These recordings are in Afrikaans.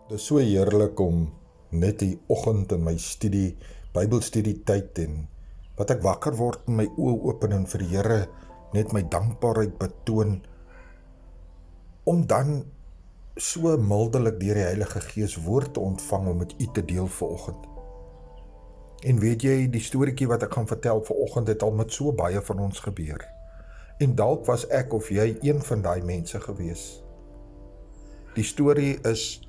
Dis so heerlik om net die oggend in my Bybelstudie tyd en wat ek wakker word en my oë open en vir die Here net my dankbaarheid betoon, om dan so mildelik deur die Heilige Gees woord te ontvang om met u te deel vanoggend. En weet jy, die storieetjie wat ek gaan vertel vanoggend het al met so baie van ons gebeur. En dalk was ek of jy een van daai mense gewees. Die storie is,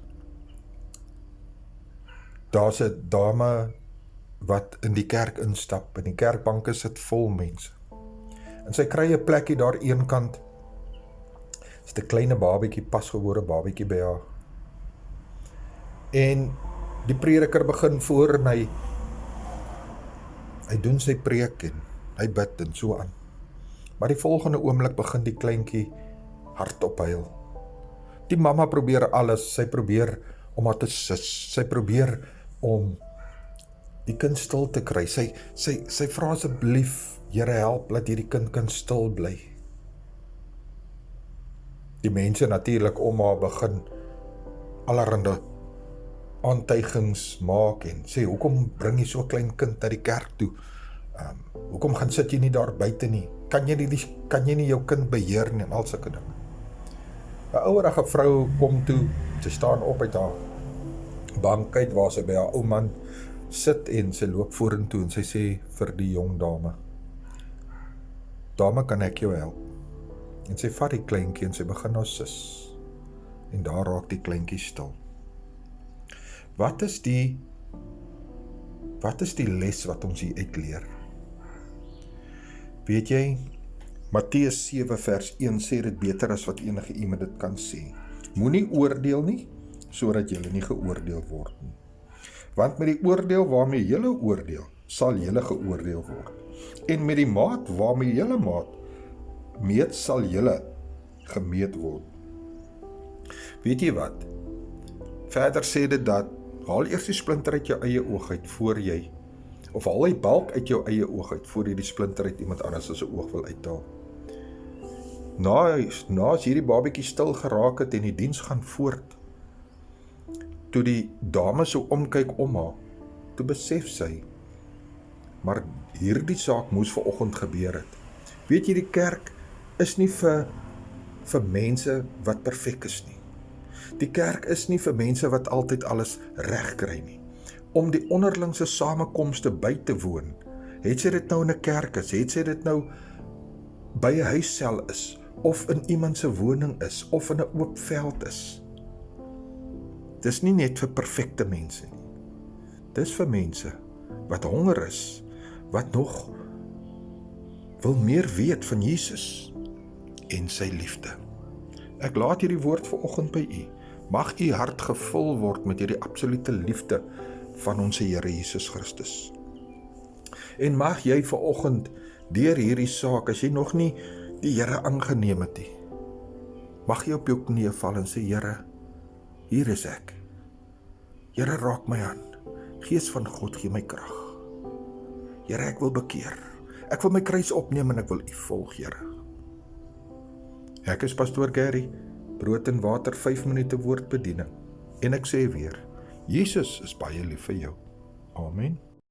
daar's 'n dame wat in die kerk instap, en die kerkbanke sit vol mense. En sy kry 'n plekkie daar eenkant, is 'n klein babietjie, pasgebore babietjie by haar. En die prediker begin voor en hy doen sy preek en hy bid en so aan. Maar die volgende oomblik begin die kleintjie hardop huil. Die mamma probeer alles, sy probeer om haar te sus, sy probeer om die kind stil te kry. Sy vra asseblief, Here help, laat hierdie kind kan stil bly. Die mense natuurlik om haar begin allerhande aantuigings maak en sê, hoekom bring jy so 'n klein kind na die kerk toe? Hoekom gaan sit jy nie daar buite nie? Kan jy nie jou kind beheer nie, en al sulke dinge. 'n ouerige vrou kom toe, sy staan op uit haar bank uit waar sy by haar ou man sit en sy loop vorentoe en sy sê vir die jong dame, dame, kan ek jou help? En sy vat die kleintjie en sy begin haar sus. En daar raak die kleintjie stil. Wat is die les wat ons hier uitleer? Weet jy, Matteus 7 vers 1 sê dit beter as wat enige iemand dit kan sê. Moenie oordeel nie, sodat julle nie geoordeel word nie. Want met die oordeel waarmee julle oordeel, sal julle geoordeel word. En met die maat waarmee julle meet, sal julle gemeet word. Weet jy wat? Verder sê dit dat, haal eers die splinter uit jou eie oog uit voor jy, of haal die balk uit jou eie oog uit, voor jy die splinter uit iemand anders as 'n oog wil uithaal. Na as hierdie babietjie stil geraak het en die diens gaan voort, toe die dame so omkyk om haar, toe besef sy, maar hierdie saak moes vanoggend gebeur het. Weet jy, die kerk is nie vir mense wat perfek is nie. Die kerk is nie vir mense wat altyd alles reg kry nie. Om die onderlingse samekomste by te woon, het sy dit nou in 'n kerk is, het sy dit nou by 'n huissel is, of in iemand se woning is, of in 'n oop veld is. Dis nie net vir perfekte mense nie. Dis vir mense wat honger is, wat nog wil meer weet van Jesus en sy liefde. Ek laat hierdie woord vanoggend by u. Mag u hart gevul word met hierdie absolute liefde van ons Here Jesus Christus. En mag jy vanoggend deur hierdie saak, as jy nog nie die Here aangeneem het nie, mag jy op jou knieë val en sê, Here, hier is ek. Here, raak my aan. Gees van God, gee my krag. Here, ek wil bekeer. Ek wil my kruis opneem en ek wil u volg, Here. Ek is Pastoor Gary, brood en water 5 minute woordbediening. En ek sê weer, Jesus is baie lief vir jou. Amen.